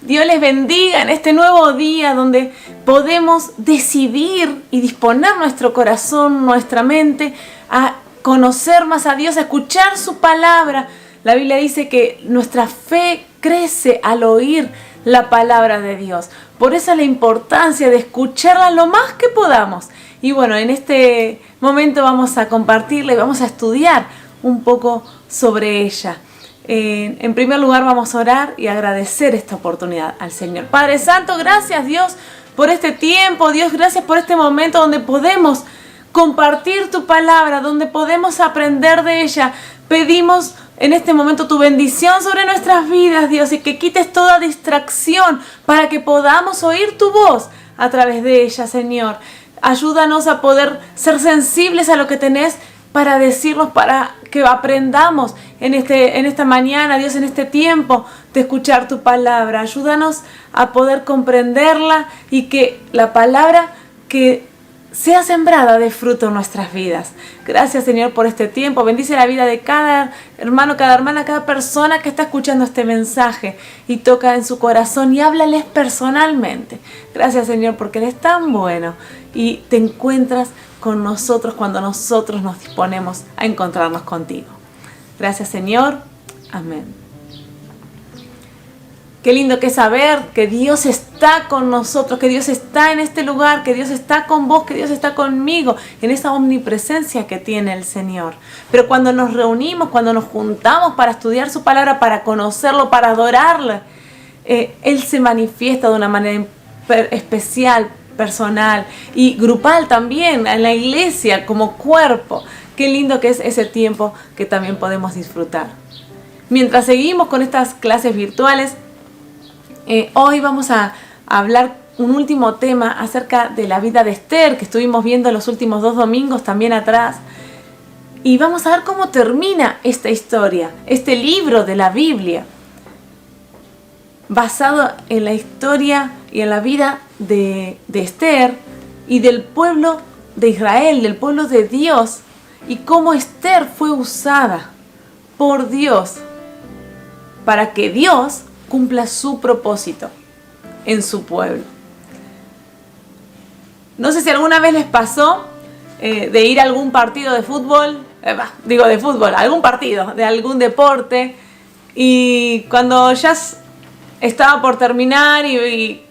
Dios les bendiga en este nuevo día donde podemos decidir y disponer nuestro corazón, nuestra mente a conocer más a Dios, a escuchar su palabra. La Biblia dice que nuestra fe crece al oír la palabra de Dios. Por eso la importancia de escucharla lo más que podamos. Y bueno, en este momento vamos a compartirla y vamos a estudiar un poco sobre ella. En primer lugar vamos a orar y agradecer esta oportunidad al Señor. Padre Santo, gracias Dios por este tiempo. Dios, gracias por este momento donde podemos compartir tu palabra, donde podemos aprender de ella. Pedimos en este momento tu bendición sobre nuestras vidas, Dios, y que quites toda distracción para que podamos oír tu voz a través de ella, Señor. Ayúdanos a poder ser sensibles a lo que tenés para decirnos, para que aprendamos en esta mañana, Dios, en este tiempo de escuchar tu palabra. Ayúdanos a poder comprenderla y que la palabra que sea sembrada de fruto en nuestras vidas. Gracias, Señor, por este tiempo. Bendice la vida de cada hermano, cada hermana, cada persona que está escuchando este mensaje y toca en su corazón y háblales personalmente. Gracias, Señor, porque eres tan bueno y te encuentras con nosotros cuando nosotros nos disponemos a encontrarnos contigo. Gracias, Señor. Amén. Qué lindo que es saber que Dios está con nosotros, que Dios está en este lugar, que Dios está con vos, que Dios está conmigo, en esa omnipresencia que tiene el Señor. Pero cuando nos reunimos, cuando nos juntamos para estudiar su palabra, para conocerlo, para adorarle, Él se manifiesta de una manera especial, personal y grupal también, en la iglesia como cuerpo. Qué lindo que es ese tiempo que también podemos disfrutar. Mientras seguimos con estas clases virtuales, hoy vamos a hablar un último tema acerca de la vida de Esther, que estuvimos viendo los últimos 2 domingos también atrás. Y vamos a ver cómo termina esta historia, este libro de la Biblia, basado en la historia y en la vida de Esther y del pueblo de Israel, del pueblo de Dios, y cómo Esther fue usada por Dios para que Dios cumpla su propósito en su pueblo. No sé si alguna vez les pasó de ir a algún partido de fútbol, algún partido de algún deporte, y cuando ya estaba por terminar y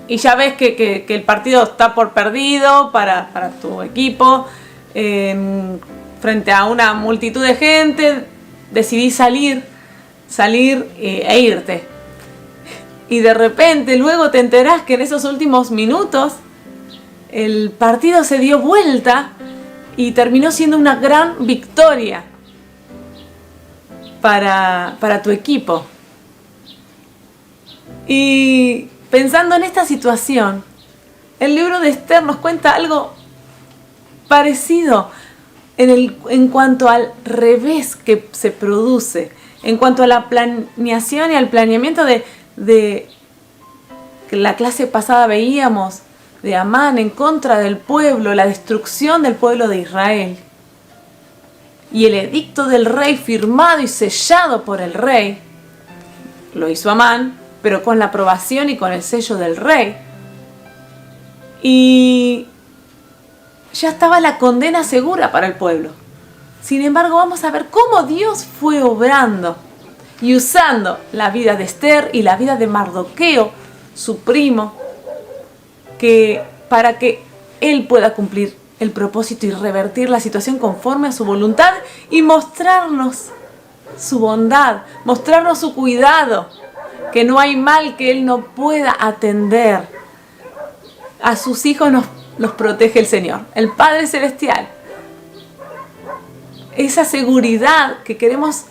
ya ves que el partido está por perdido para tu equipo, frente a una multitud de gente, decidís salir e irte. Y de repente luego te enterás que en esos últimos minutos el partido se dio vuelta y terminó siendo una gran victoria para tu equipo. Y pensando en esta situación, el libro de Esther nos cuenta algo parecido en cuanto al revés que se produce, en cuanto a la planeación y al planeamiento de que la clase pasada veíamos de Amán en contra del pueblo, la destrucción del pueblo de Israel. Y el edicto del rey firmado y sellado por el rey, lo hizo Amán, pero con la aprobación y con el sello del rey. Y ya estaba la condena segura para el pueblo. Sin embargo, vamos a ver cómo Dios fue obrando y usando la vida de Esther y la vida de Mardoqueo, su primo, para que él pueda cumplir el propósito y revertir la situación conforme a su voluntad y mostrarnos su bondad, mostrarnos su cuidado, que no hay mal que él no pueda atender. A sus hijos los protege el Señor, el Padre Celestial. Esa seguridad que queremos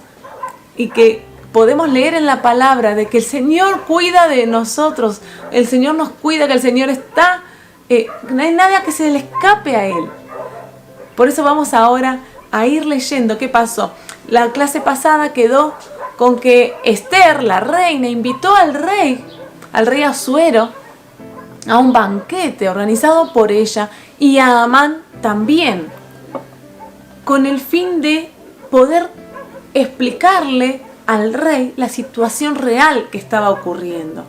y que podemos leer en la palabra de que el Señor cuida de nosotros, el Señor nos cuida, que el Señor está, no hay nada que se le escape a Él. Por eso vamos ahora a ir leyendo qué pasó. La clase pasada quedó con que Esther, la reina, invitó al rey Asuero, a un banquete organizado por ella y a Amán también, con el fin de poder explicarle al rey la situación real que estaba ocurriendo.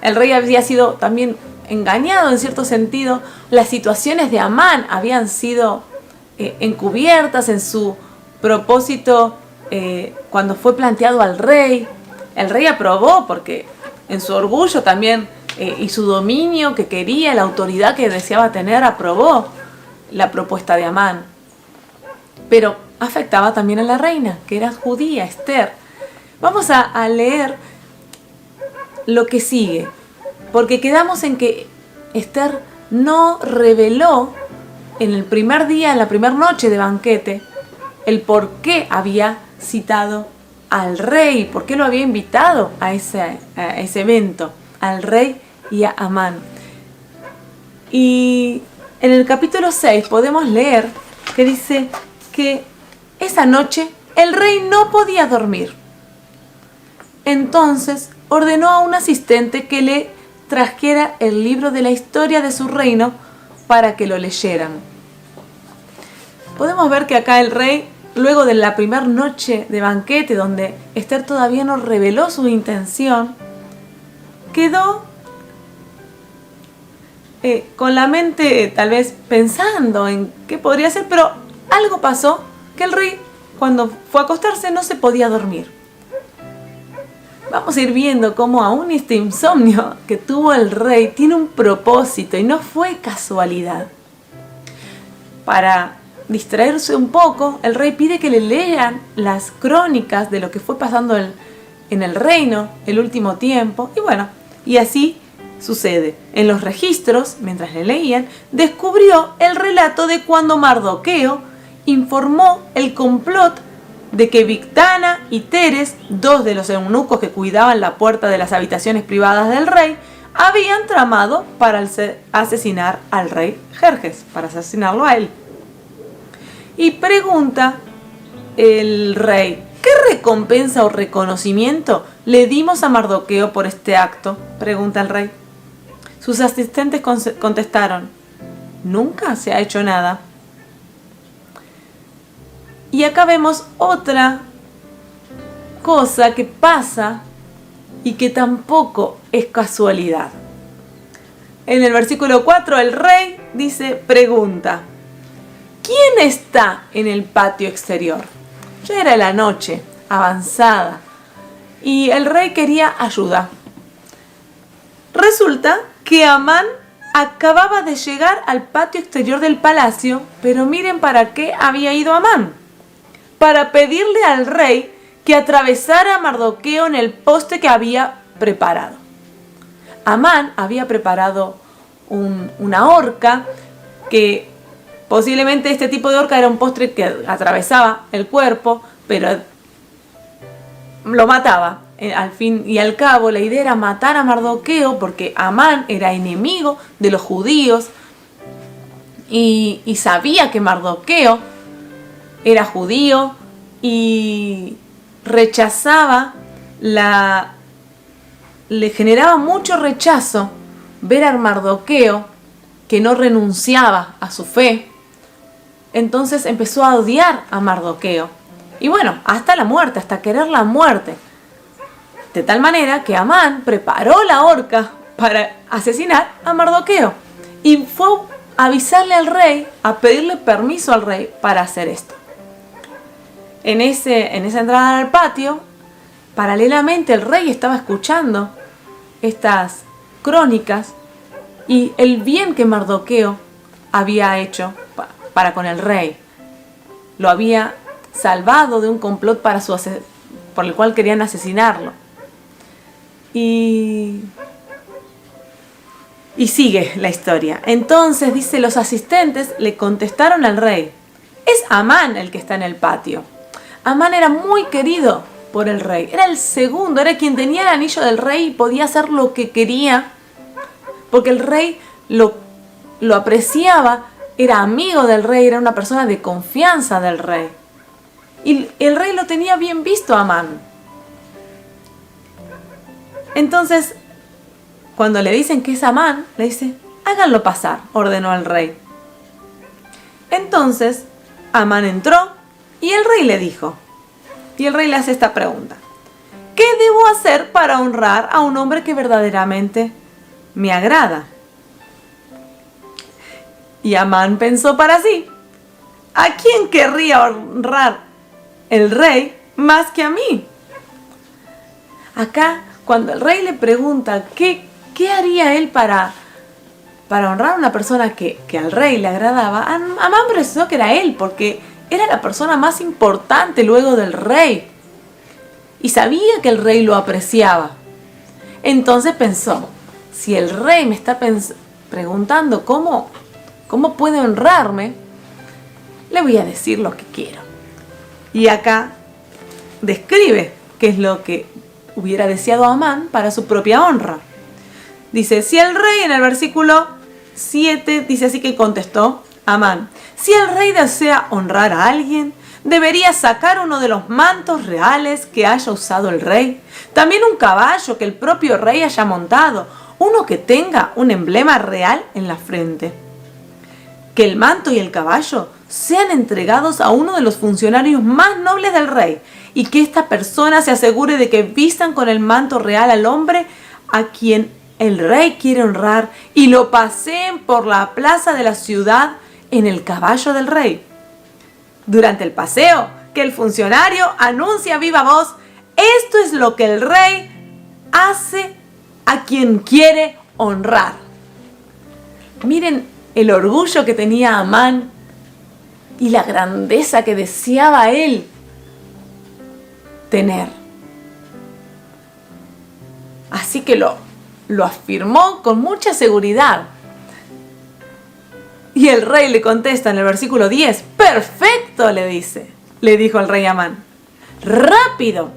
el rey había sido también engañado en cierto sentido. Las situaciones de Amán habían sido encubiertas en su propósito cuando fue planteado al rey. El rey aprobó porque en su orgullo también y su dominio que quería, la autoridad que deseaba tener, aprobó la propuesta de Amán. Pero afectaba también a la reina, que era judía, Esther. Vamos a leer lo que sigue, porque quedamos en que Esther no reveló en el primer día, en la primera noche de banquete, el por qué había citado al rey, por qué lo había invitado a ese evento, al rey y a Amán. Y en el capítulo 6 podemos leer que dice que esa noche el rey no podía dormir. Entonces ordenó a un asistente que le trajera el libro de la historia de su reino para que lo leyeran. Podemos ver que acá el rey, luego de la primera noche de banquete, donde Esther todavía no reveló su intención, quedó con la mente tal vez pensando en qué podría ser, pero algo pasó que el rey, cuando fue a acostarse, no se podía dormir. Vamos a ir viendo cómo aún este insomnio que tuvo el rey tiene un propósito y no fue casualidad. Para distraerse un poco, el rey pide que le lean las crónicas de lo que fue pasando en el reino el último tiempo. Y bueno, y así sucede. En los registros, mientras le leían, descubrió el relato de cuando Mardoqueo informó el complot de que Bigtana y Teres, dos de los eunucos que cuidaban la puerta de las habitaciones privadas del rey, habían tramado para asesinar al rey Jerjes, para asesinarlo a él. Y pregunta el rey, ¿qué recompensa o reconocimiento le dimos a Mardoqueo por este acto? Pregunta el rey. Sus asistentes contestaron, nunca se ha hecho nada. Y acá vemos otra cosa que pasa y que tampoco es casualidad. En el versículo 4 el rey pregunta, ¿quién está en el patio exterior? Ya era la noche avanzada y el rey quería ayuda. Resulta que Amán acababa de llegar al patio exterior del palacio, pero miren para qué había ido Amán. Para pedirle al rey que atravesara a Mardoqueo en el poste que había preparado. Amán había preparado una horca, que posiblemente este tipo de horca era un poste que atravesaba el cuerpo, pero lo mataba. Al fin y al cabo, la idea era matar a Mardoqueo porque Amán era enemigo de los judíos y sabía que Mardoqueo era judío y rechazaba le generaba mucho rechazo ver a Mardoqueo que no renunciaba a su fe. Entonces empezó a odiar a Mardoqueo. Y bueno, hasta la muerte, hasta querer la muerte. De tal manera que Amán preparó la horca para asesinar a Mardoqueo. Y fue a avisarle al rey, a pedirle permiso al rey para hacer esto. En esa entrada al patio, paralelamente el rey estaba escuchando estas crónicas y el bien que Mardoqueo había hecho para con el rey. Lo había salvado de un complot por el cual querían asesinarlo. Y sigue la historia. Entonces, dice, los asistentes le contestaron al rey, es Amán el que está en el patio. Amán era muy querido por el rey. Era el segundo, era quien tenía el anillo del rey y podía hacer lo que quería. Porque el rey lo apreciaba, era amigo del rey, era una persona de confianza del rey. Y el rey lo tenía bien visto a Amán. Entonces, cuando le dicen que es Amán, le dice, háganlo pasar, ordenó el rey. Entonces, Amán entró y el rey le dijo, y el rey le hace esta pregunta, ¿qué debo hacer para honrar a un hombre que verdaderamente me agrada? Y Amán pensó para sí, ¿a quién querría honrar el rey más que a mí? Acá, cuando el rey le pregunta qué haría él para honrar a una persona que al rey le agradaba, Amán pensó que era él, porque era la persona más importante luego del rey. Y sabía que el rey lo apreciaba. Entonces pensó, si el rey me está preguntando cómo puede honrarme, le voy a decir lo que quiero. Y acá describe qué es lo que hubiera deseado Amán para su propia honra. Dice, si el rey, en el versículo 7, dice así que contestó Amán, si el rey desea honrar a alguien, debería sacar uno de los mantos reales que haya usado el rey, también un caballo que el propio rey haya montado, uno que tenga un emblema real en la frente. Que el manto y el caballo sean entregados a uno de los funcionarios más nobles del rey, y que esta persona se asegure de que vistan con el manto real al hombre a quien el rey quiere honrar y lo paseen por la plaza de la ciudad en el caballo del rey. Durante el paseo, que el funcionario anuncie a viva voz, esto es lo que el rey hace a quien quiere honrar. Miren el orgullo que tenía Amán y la grandeza que deseaba él tener. Así que lo afirmó con mucha seguridad. Y el rey le contesta en el versículo 10, perfecto, le dijo el rey Amán. Rápido,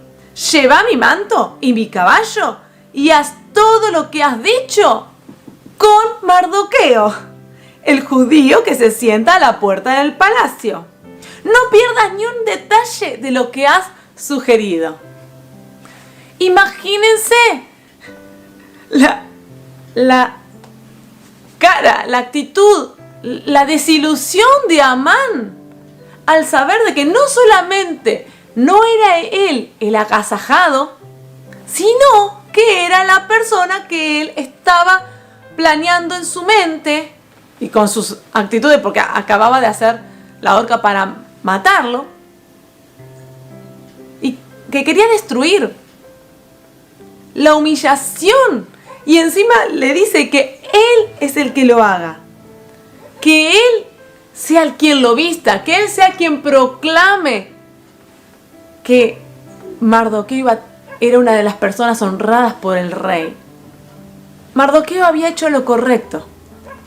lleva mi manto y mi caballo y haz todo lo que has dicho con Mardoqueo, el judío que se sienta a la puerta del palacio. No pierdas ni un detalle de lo que has sugerido. Imagínense la cara, la actitud, la desilusión de Amán al saber de que no solamente no era él el agasajado, sino que era la persona que él estaba planeando en su mente y con sus actitudes, porque acababa de hacer la horca para matarlo, y que quería destruir. La humillación, y encima le dice que él es el que lo haga, que él sea el quien lo vista, que él sea quien proclame que Mardoqueo era una de las personas honradas por el rey. Mardoqueo había hecho lo correcto.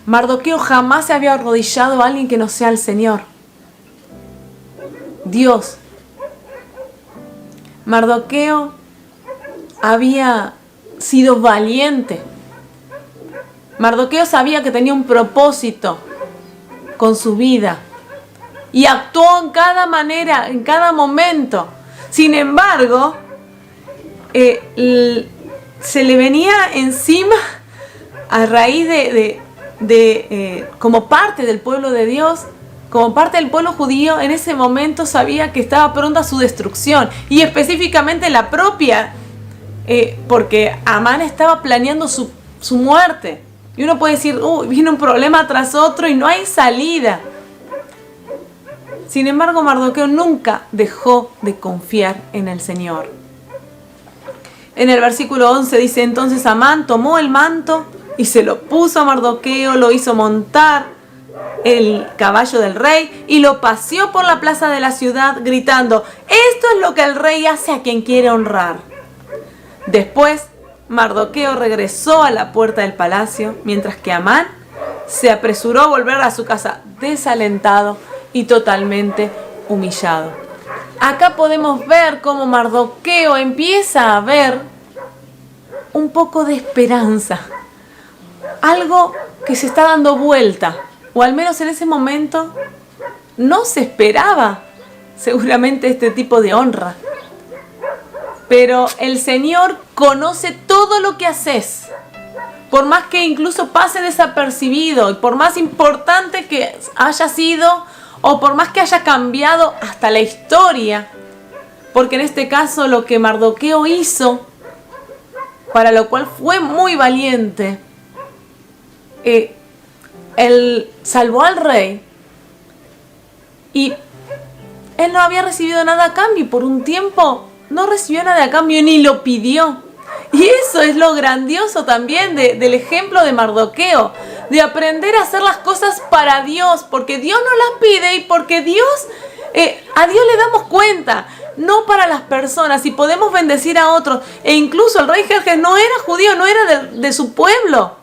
Mardoqueo jamás se había arrodillado a alguien que no sea el Señor, Dios. Mardoqueo había sido valiente. Mardoqueo sabía que tenía un propósito con su vida y actuó en cada manera, en cada momento. Sin embargo, se le venía encima a raíz de como parte del pueblo de Dios, como parte del pueblo judío. En ese momento sabía que estaba pronta su destrucción, y específicamente la propia, porque Amán estaba planeando su muerte. Y uno puede decir, viene un problema tras otro y no hay salida. Sin embargo, Mardoqueo nunca dejó de confiar en el Señor. En el versículo 11 dice, entonces Amán tomó el manto y se lo puso a Mardoqueo, lo hizo montar el caballo del rey y lo paseó por la plaza de la ciudad gritando, esto es lo que el rey hace a quien quiere honrar. Después, Mardoqueo regresó a la puerta del palacio, mientras que Amán se apresuró a volver a su casa desalentado y totalmente humillado. Acá podemos ver cómo Mardoqueo empieza a ver un poco de esperanza, algo que se está dando vuelta, o al menos en ese momento no se esperaba seguramente este tipo de honra. Pero el Señor conoce todo lo que haces. Por más que incluso pase desapercibido, y por más importante que haya sido, o por más que haya cambiado hasta la historia, porque en este caso lo que Mardoqueo hizo, para lo cual fue muy valiente, él salvó al rey y él no había recibido nada a cambio, y por un tiempo no recibió nada a cambio ni lo pidió. Y eso es lo grandioso también del ejemplo de Mardoqueo, de aprender a hacer las cosas para Dios, porque Dios nos las pide y porque a Dios le damos cuenta, no para las personas, y podemos bendecir a otros. E incluso el rey Jerjes no era judío, no era de su pueblo,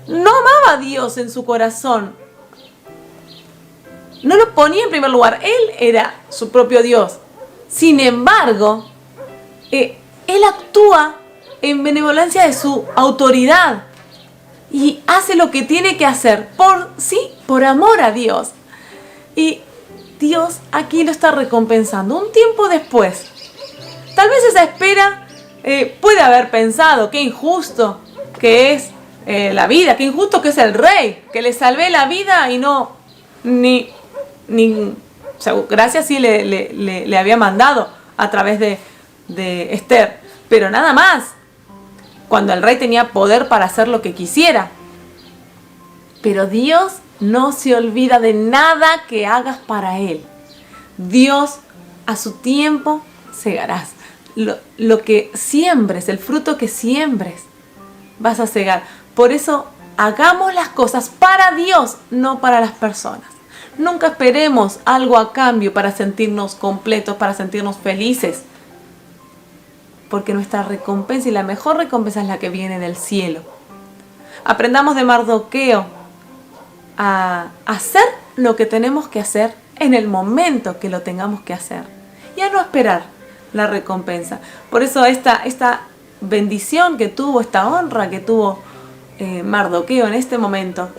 no amaba a Dios en su corazón, no lo ponía en primer lugar, él era su propio Dios. Sin embargo, él actúa en benevolencia de su autoridad y hace lo que tiene que hacer por amor a Dios. Y Dios aquí lo está recompensando un tiempo después. Tal vez esa espera puede haber pensado: qué injusto que es la vida, qué injusto que es el rey, que le salvé la vida y no, o sea, gracias sí le había mandado a través de Esther, pero nada más, cuando el rey tenía poder para hacer lo que quisiera. Pero Dios no se olvida de nada que hagas para Él. Dios a su tiempo segarás. Lo que siembres, el fruto que siembres, vas a segar. Por eso hagamos las cosas para Dios, no para las personas. Nunca esperemos algo a cambio para sentirnos completos, para sentirnos felices. Porque nuestra recompensa, y la mejor recompensa, es la que viene del cielo. Aprendamos de Mardoqueo a hacer lo que tenemos que hacer en el momento que lo tengamos que hacer, y a no esperar la recompensa. Por eso esta bendición que tuvo, esta honra que tuvo Mardoqueo en este momento,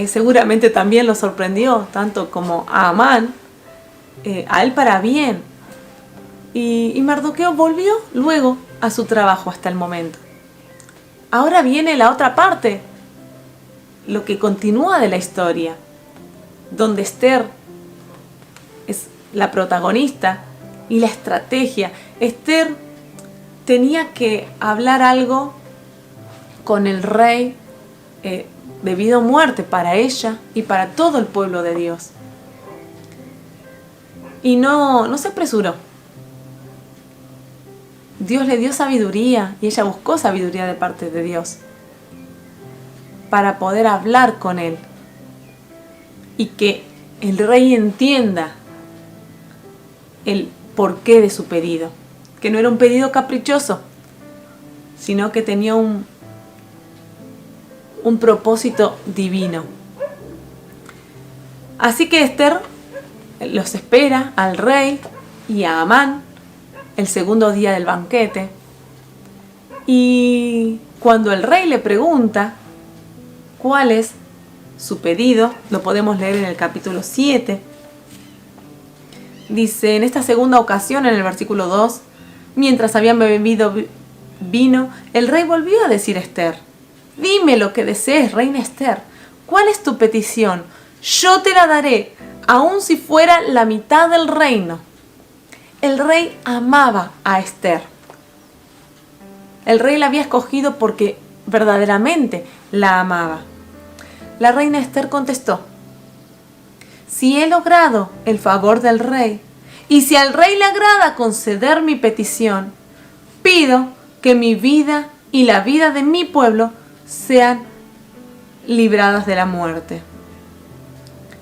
seguramente también lo sorprendió, tanto como a Amán, a él para bien. Y Mardoqueo volvió luego a su trabajo hasta el momento. Ahora viene la otra parte, lo que continúa de la historia, donde Esther es la protagonista y la estrategia. Esther tenía que hablar algo con el rey debido a muerte para ella y para todo el pueblo de Dios. Y no se apresuró. Dios le dio sabiduría y ella buscó sabiduría de parte de Dios para poder hablar con él y que el rey entienda el porqué de su pedido, que no era un pedido caprichoso, sino que tenía un propósito divino. Así que Esther los espera al rey y a Amán el segundo día del banquete, y cuando el rey le pregunta cuál es su pedido, lo podemos leer en el capítulo 7, dice: en esta segunda ocasión, en el versículo 2, mientras habían bebido vino, el rey volvió a decir a Esther: dime lo que desees, reina Esther, ¿cuál es tu petición? Yo te la daré, aun si fuera la mitad del reino. El rey amaba a Esther. El rey la había escogido porque verdaderamente la amaba. La reina Esther contestó: si he logrado el favor del rey, y si al rey le agrada conceder mi petición, pido que mi vida y la vida de mi pueblo sean libradas de la muerte.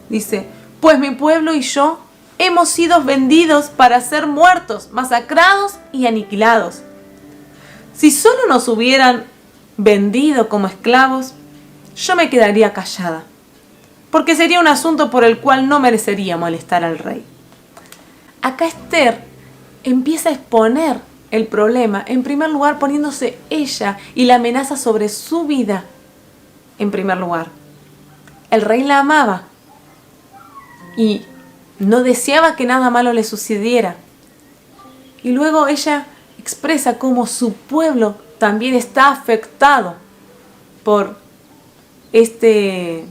Dice: pues mi pueblo y yo hemos sido vendidos para ser muertos, masacrados y aniquilados. Si solo nos hubieran vendido como esclavos, yo me quedaría callada, porque sería un asunto por el cual no merecería molestar al rey. Acá Esther empieza a exponer el problema, en primer lugar poniéndose ella y la amenaza sobre su vida en primer lugar. El rey la amaba y no deseaba que nada malo le sucediera. Y luego ella expresa cómo su pueblo también está afectado por este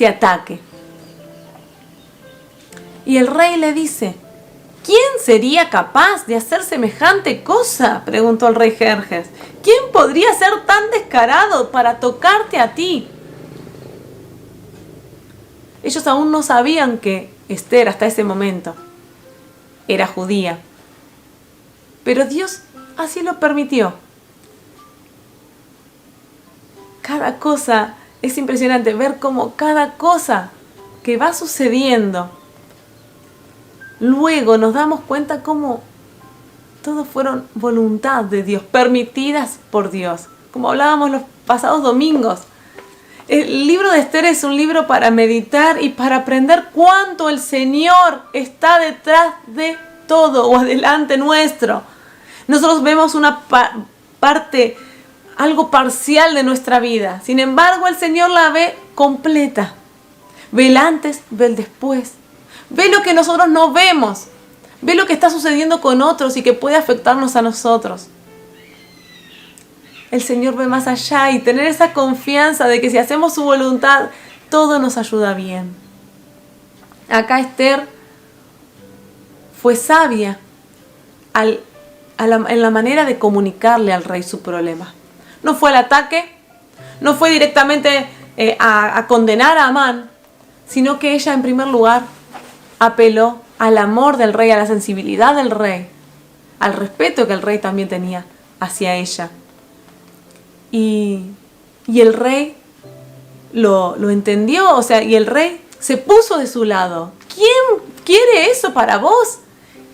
ataque. Y el rey le dice: ¿Quién sería capaz de hacer semejante cosa?, preguntó el rey Jerjes. ¿Quién podría ser tan descarado para tocarte a ti? Ellos aún no sabían que Ester, hasta ese momento, era judía. Pero Dios así lo permitió. Cada cosa, es impresionante ver cómo cada cosa que va sucediendo, luego nos damos cuenta cómo todos fueron voluntad de Dios, permitidas por Dios. Como hablábamos los pasados domingos, el libro de Ester es un libro para meditar y para aprender cuánto el Señor está detrás de todo o adelante nuestro. Nosotros vemos una parte, algo parcial de nuestra vida. Sin embargo, el Señor la ve completa. Ve el antes, ve el después. Ve lo que nosotros no vemos. Ve lo que está sucediendo con otros y que puede afectarnos a nosotros. El Señor ve más allá y tener esa confianza de que si hacemos su voluntad, todo nos ayuda bien. Acá Ester fue sabia en la manera de comunicarle al rey su problema. No fue al ataque, no fue directamente a condenar a Amán, sino que ella en primer lugar apeló al amor del rey, a la sensibilidad del rey, al respeto que el rey también tenía hacia ella. Y el rey lo entendió, y el rey se puso de su lado. ¿Quién quiere eso para vos?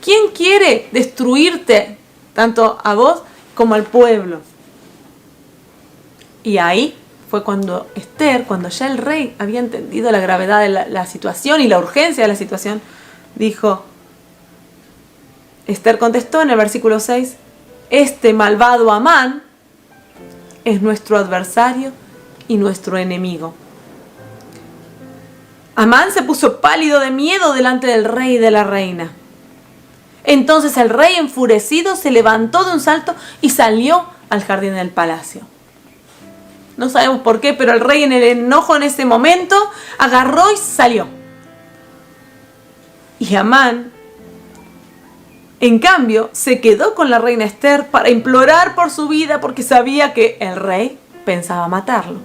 ¿Quién quiere destruirte, tanto a vos como al pueblo? Y ahí fue cuando Ester, cuando ya el rey había entendido la gravedad de la situación y la urgencia de la situación, dijo, Ester contestó en el versículo 6, este malvado Amán es nuestro adversario y nuestro enemigo. Amán se puso pálido de miedo delante del rey y de la reina. Entonces el rey, enfurecido, se levantó de un salto y salió al jardín del palacio. No sabemos por qué, pero el rey, en el enojo en ese momento, agarró y salió. Y Amán, en cambio, se quedó con la reina Ester para implorar por su vida, porque sabía que el rey pensaba matarlo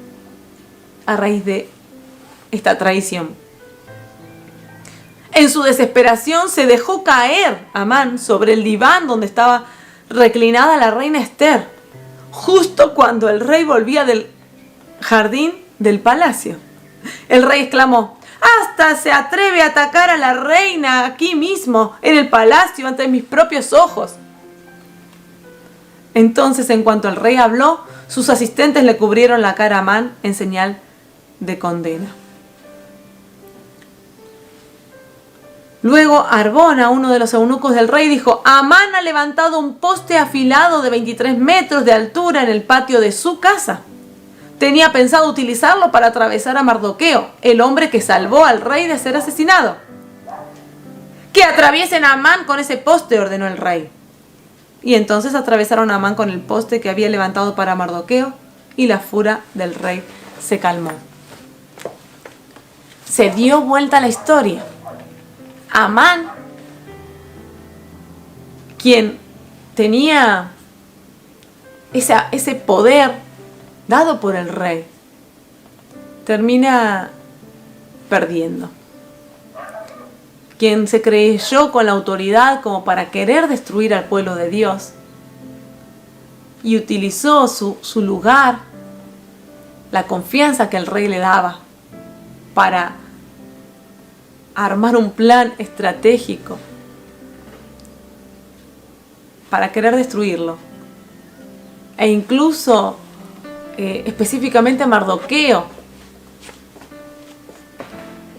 a raíz de esta traición. En su desesperación se dejó caer Amán sobre el diván donde estaba reclinada la reina Ester, justo cuando el rey volvía del jardín del palacio. El rey exclamó, hasta se atreve a atacar a la reina aquí mismo, en el palacio, ante mis propios ojos. Entonces, en cuanto el rey habló, sus asistentes le cubrieron la cara a Amán en señal de condena. Luego Arbona, uno de los eunucos del rey, dijo, Amán ha levantado un poste afilado de 23 metros de altura en el patio de su casa. Tenía pensado utilizarlo para atravesar a Mardoqueo, el hombre que salvó al rey de ser asesinado. Que atraviesen a Amán con ese poste, ordenó el rey. Y entonces atravesaron a Amán con el poste que había levantado para Mardoqueo, y la furia del rey se calmó. Se dio vuelta la historia. Amán, quien tenía ese poder dado por el rey, termina perdiendo. Quien se creyó con la autoridad como para querer destruir al pueblo de Dios y utilizó su lugar, la confianza que el rey le daba, para armar un plan estratégico para querer destruirlo. E incluso específicamente a Mardoqueo,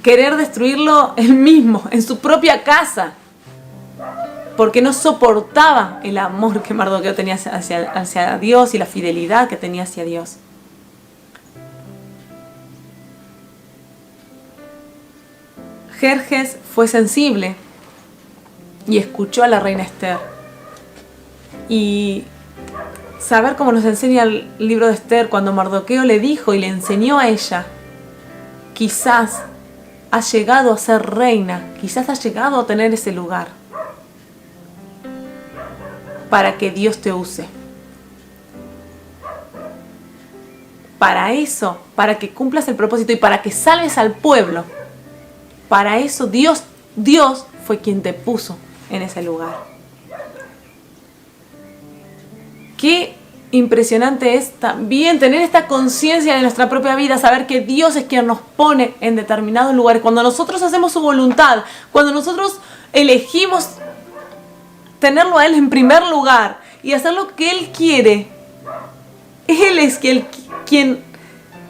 querer destruirlo él mismo, en su propia casa, porque no soportaba el amor que Mardoqueo tenía hacia Dios y la fidelidad que tenía hacia Dios. Jerjes fue sensible y escuchó a la reina Ester. Y saber cómo nos enseña el libro de Ester, cuando Mardoqueo le dijo y le enseñó a ella, quizás has llegado a ser reina, quizás has llegado a tener ese lugar. para que Dios te use. Para eso, para que cumplas el propósito y para que salves al pueblo. Para eso Dios fue quien te puso en ese lugar. Qué impresionante es también tener esta conciencia de nuestra propia vida, saber que Dios es quien nos pone en determinados lugares. Cuando nosotros hacemos su voluntad, cuando nosotros elegimos tenerlo a Él en primer lugar y hacer lo que Él quiere, Él es quien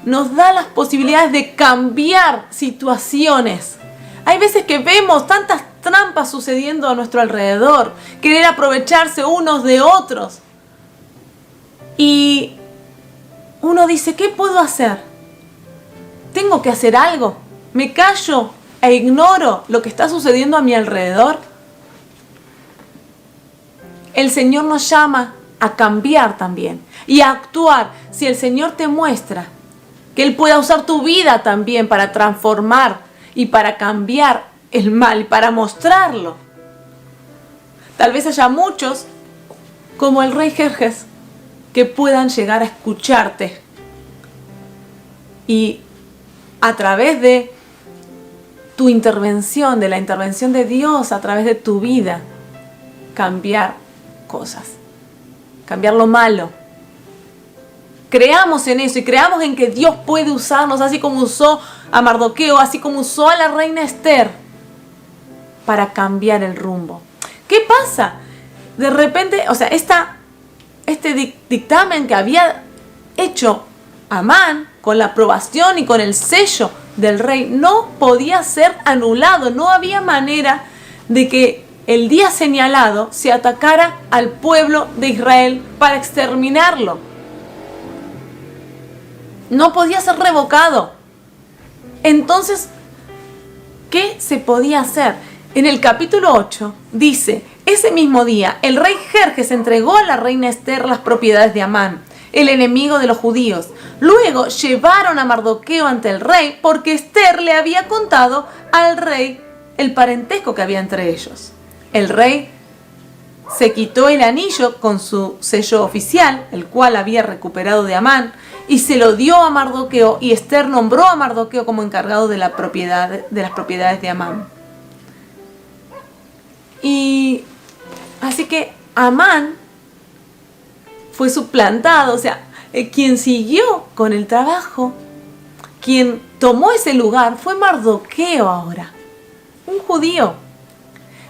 nos da las posibilidades de cambiar situaciones. Hay veces que vemos tantas trampas sucediendo a nuestro alrededor, querer aprovecharse unos de otros. Y uno dice, ¿qué puedo hacer? ¿Tengo que hacer algo? ¿Me callo e ignoro lo que está sucediendo a mi alrededor? El Señor nos llama a cambiar también y a actuar. Si el Señor te muestra que Él pueda usar tu vida también para transformar y para cambiar el mal y para mostrarlo. Tal vez haya muchos, como el rey Jerjes, que puedan llegar a escucharte y a través de tu intervención, de la intervención de Dios a través de tu vida, cambiar cosas, cambiar lo malo. Creamos en eso y creamos en que Dios puede usarnos así como usó a Mardoqueo, así como usó a la reina Esther para cambiar el rumbo. ¿Qué pasa? De repente, este dictamen que había hecho Amán con la aprobación y con el sello del rey no podía ser anulado. No había manera de que el día señalado se atacara al pueblo de Israel para exterminarlo. No podía ser revocado. Entonces, ¿qué se podía hacer? En el capítulo 8 dice: ese mismo día el rey Jerjes entregó a la reina Esther las propiedades de Amán, el enemigo de los judíos. Luego llevaron a Mardoqueo ante el rey porque Esther le había contado al rey el parentesco que había entre ellos. El rey se quitó el anillo con su sello oficial, el cual había recuperado de Amán, y se lo dio a Mardoqueo, y Esther nombró a Mardoqueo como encargado de las propiedades de Amán. Y así que Amán fue suplantado, quien siguió con el trabajo, quien tomó ese lugar fue Mardoqueo ahora, un judío,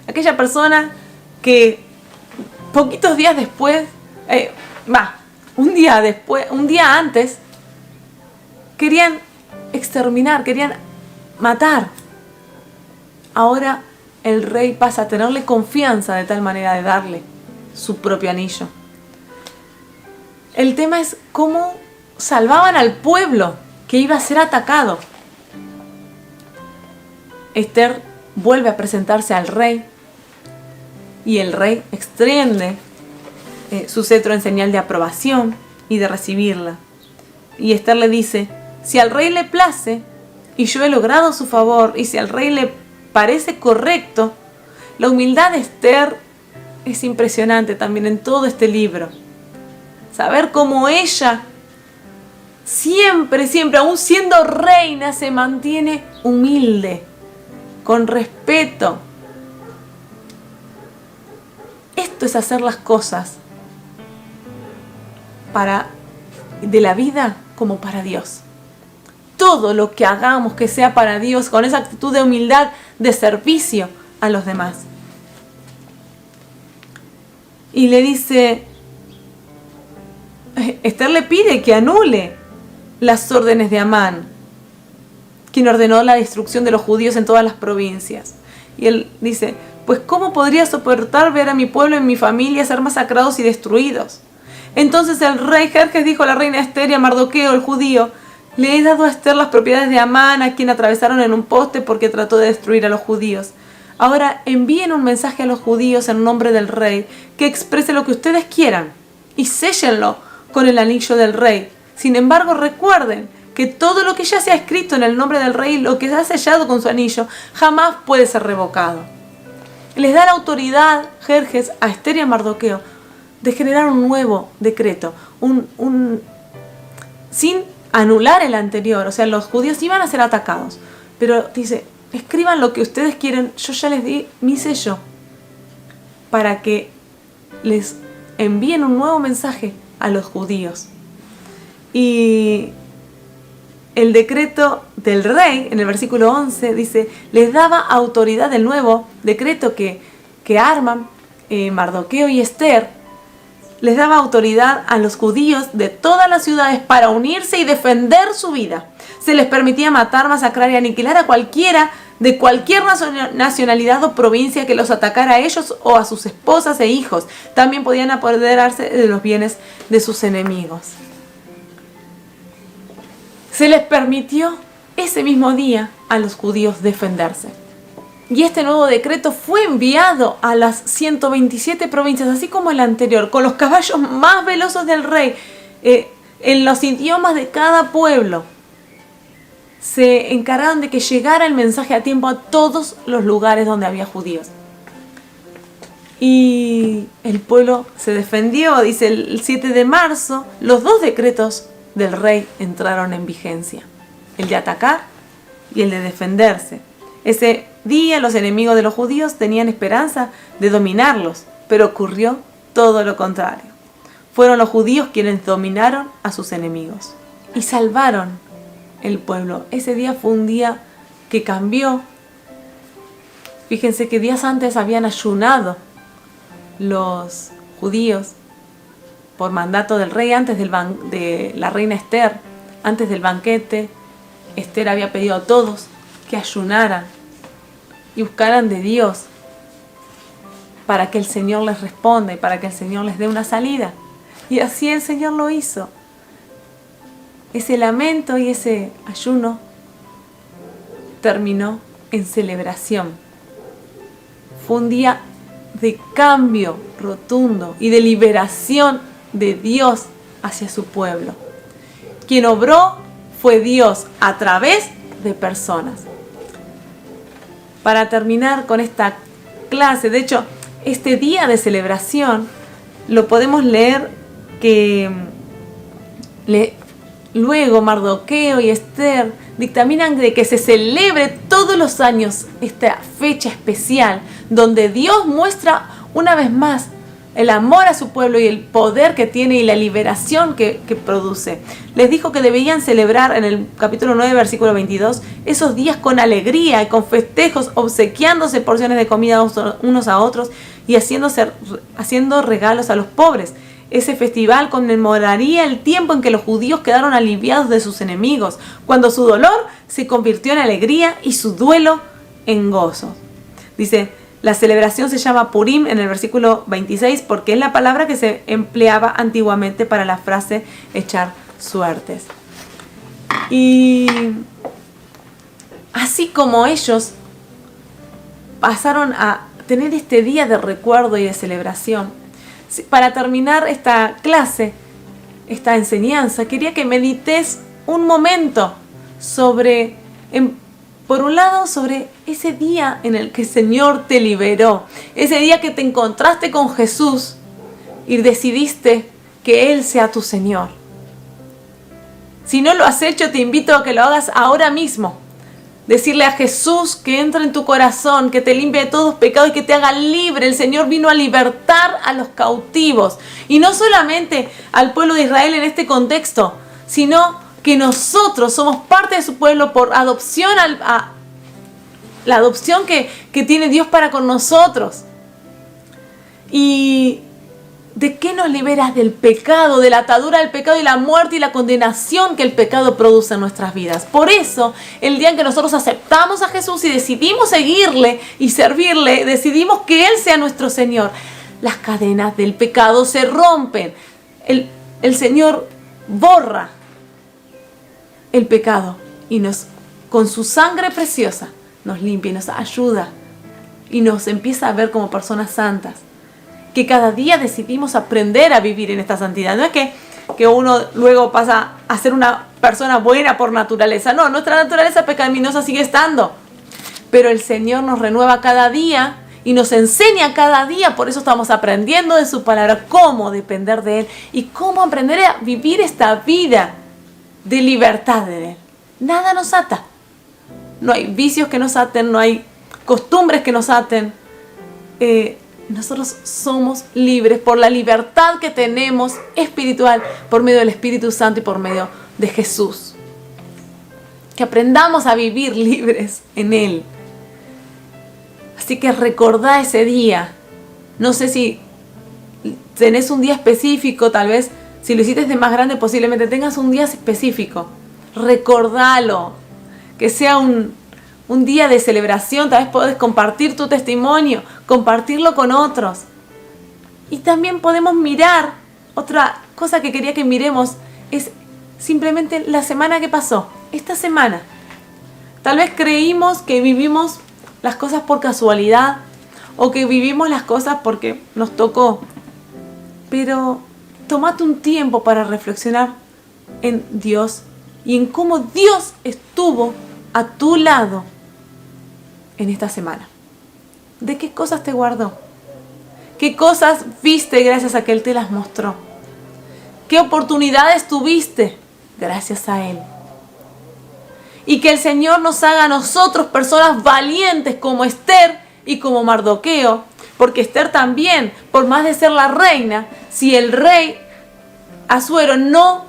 aquella persona que poquitos días después, un día antes, querían exterminar, querían matar. Ahora el rey pasa a tenerle confianza de tal manera de darle su propio anillo. El tema es cómo salvaban al pueblo que iba a ser atacado. Esther vuelve a presentarse al rey y el rey extiende su cetro en señal de aprobación y de recibirla. Y Esther le dice: si al rey le place y yo he logrado su favor, y si al rey le parece correcto. La humildad de Esther es impresionante también en todo este libro. Saber cómo ella siempre, aún siendo reina, se mantiene humilde, con respeto. Esto es hacer las cosas de la vida como para Dios. Todo lo que hagamos que sea para Dios, con esa actitud de humildad, de servicio a los demás. Y le dice, Esther le pide que anule las órdenes de Amán, quien ordenó la destrucción de los judíos en todas las provincias. Y él dice, pues ¿cómo podría soportar ver a mi pueblo y mi familia ser masacrados y destruidos? Entonces el rey Jerjes dijo a la reina Esther y a Mardoqueo, el judío: le he dado a Esther las propiedades de Amán, a quien atravesaron en un poste porque trató de destruir a los judíos. Ahora envíen un mensaje a los judíos en nombre del rey, que exprese lo que ustedes quieran, y séllenlo con el anillo del rey. Sin embargo, recuerden que todo lo que ya se ha escrito en el nombre del rey, lo que se ha sellado con su anillo, jamás puede ser revocado. Les da la autoridad, Jerjes, a Esther y a Mardoqueo de generar un nuevo decreto, sin anular el anterior. O sea, los judíos iban a ser atacados, pero dice, escriban lo que ustedes quieren, yo ya les di mi sello, para que les envíen un nuevo mensaje a los judíos. Y el decreto del rey, en el versículo 11, dice, les daba autoridad del nuevo decreto que arman Mardoqueo y Esther, les daba autoridad a los judíos de todas las ciudades para unirse y defender su vida. Se les permitía matar, masacrar y aniquilar a cualquiera de cualquier nacionalidad o provincia que los atacara a ellos o a sus esposas e hijos. También podían apoderarse de los bienes de sus enemigos. Se les permitió ese mismo día a los judíos defenderse. Y este nuevo decreto fue enviado a las 127 provincias, así como el anterior, con los caballos más veloces del rey, en los idiomas de cada pueblo. Se encargaron de que llegara el mensaje a tiempo a todos los lugares donde había judíos. Y el pueblo se defendió. Dice el 7 de marzo, los dos decretos del rey entraron en vigencia: el de atacar y el de defenderse. Ese día los enemigos de los judíos tenían esperanza de dominarlos, pero ocurrió todo lo contrario. Fueron los judíos quienes dominaron a sus enemigos y salvaron el pueblo. Ese día fue un día que cambió. Fíjense que días antes habían ayunado los judíos por mandato del rey, antes de la reina Esther, antes del banquete. Esther había pedido a todos que ayunaran y buscaran de Dios para que el Señor les responda y para que el Señor les dé una salida. Y así el Señor lo hizo. Ese lamento y ese ayuno terminó en celebración. Fue un día de cambio rotundo y de liberación de Dios hacia su pueblo. Quien obró fue Dios a través de personas. Para terminar con esta clase, de hecho, este día de celebración lo podemos leer que luego Mardoqueo y Esther dictaminan de que se celebre todos los años esta fecha especial donde Dios muestra una vez más el amor a su pueblo y el poder que tiene y la liberación que produce. Les dijo que debían celebrar en el capítulo 9, versículo 22, esos días con alegría y con festejos, obsequiándose porciones de comida unos a otros y haciendo regalos a los pobres. Ese festival conmemoraría el tiempo en que los judíos quedaron aliviados de sus enemigos, cuando su dolor se convirtió en alegría y su duelo en gozo. Dice, la celebración se llama Purim en el versículo 26 porque es la palabra que se empleaba antiguamente para la frase echar suertes. Y así como ellos pasaron a tener este día de recuerdo y de celebración, para terminar esta clase, esta enseñanza, quería que medites un momento sobre, por un lado, sobre ese día en el que el Señor te liberó, ese día que te encontraste con Jesús y decidiste que Él sea tu Señor. Si no lo has hecho, te invito a que lo hagas ahora mismo. Decirle a Jesús que entre en tu corazón, que te limpie de todos pecados y que te haga libre. El Señor vino a libertar a los cautivos. Y no solamente al pueblo de Israel en este contexto, sino que nosotros somos parte de su pueblo por adopción, la adopción que tiene Dios para con nosotros. ¿Y de qué nos liberas? Del pecado, de la atadura del pecado y la muerte y la condenación que el pecado produce en nuestras vidas. Por eso, el día en que nosotros aceptamos a Jesús y decidimos seguirle y servirle, decidimos que Él sea nuestro Señor, las cadenas del pecado se rompen. El Señor borra el pecado y con su sangre preciosa nos limpia y nos ayuda y nos empieza a ver como personas santas, que cada día decidimos aprender a vivir en esta santidad. No es que uno luego pasa a ser una persona buena por naturaleza. No, nuestra naturaleza pecaminosa sigue estando. Pero el Señor nos renueva cada día y nos enseña cada día. Por eso estamos aprendiendo de su palabra cómo depender de Él y cómo aprender a vivir esta vida de libertad de Él. Nada nos ata. No hay vicios que nos aten, no hay costumbres que nos aten. Nosotros somos libres por la libertad que tenemos espiritual por medio del Espíritu Santo y por medio de Jesús. Que aprendamos a vivir libres en Él. Así que recordá ese día. No sé si tenés un día específico, tal vez si lo hiciste de más grande posiblemente tengas un día específico. Recordalo. Que sea un día de celebración, tal vez podés compartir tu testimonio, compartirlo con otros. Y también podemos mirar, otra cosa que quería que miremos es simplemente la semana que pasó, esta semana. Tal vez creímos que vivimos las cosas por casualidad o que vivimos las cosas porque nos tocó. Pero tómate un tiempo para reflexionar en Dios y en cómo Dios estuvo a tu lado en esta semana. ¿De qué cosas te guardó? ¿Qué cosas viste gracias a que Él te las mostró? ¿Qué oportunidades tuviste gracias a Él? Y que el Señor nos haga a nosotros personas valientes como Esther y como Mardoqueo. Porque Esther también, por más de ser la reina, si el rey Asuero no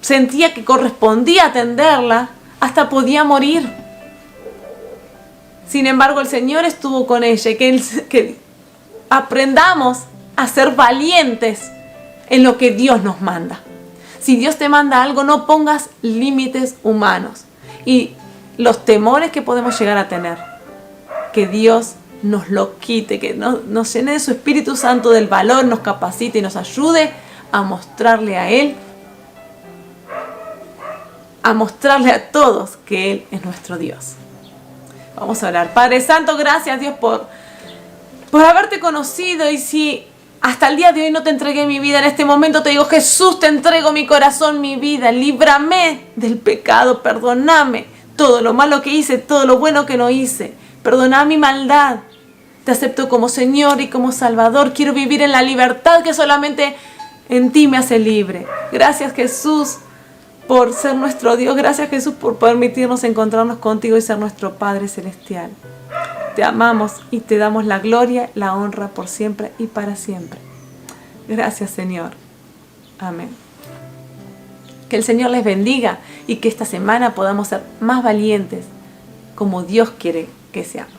sentía que correspondía atenderla, hasta podía morir. Sin embargo, el Señor estuvo con ella y que aprendamos a ser valientes en lo que Dios nos manda. Si Dios te manda algo, no pongas límites humanos y los temores que podemos llegar a tener. Que Dios nos lo quite, que nos llene de su Espíritu Santo del valor, nos capacite y nos ayude a mostrarle a Él, a mostrarle a todos que Él es nuestro Dios. Vamos a orar. Padre Santo, gracias Dios por haberte conocido, y si hasta el día de hoy no te entregué mi vida, en este momento te digo: Jesús, te entrego mi corazón, mi vida, líbrame del pecado, perdóname todo lo malo que hice, todo lo bueno que no hice, perdona mi maldad, te acepto como Señor y como Salvador, quiero vivir en la libertad que solamente en ti me hace libre. Gracias Jesús por ser nuestro Dios, gracias Jesús por permitirnos encontrarnos contigo y ser nuestro Padre Celestial. Te amamos y te damos la gloria, la honra por siempre y para siempre. Gracias Señor. Amén. Que el Señor les bendiga y que esta semana podamos ser más valientes como Dios quiere que seamos.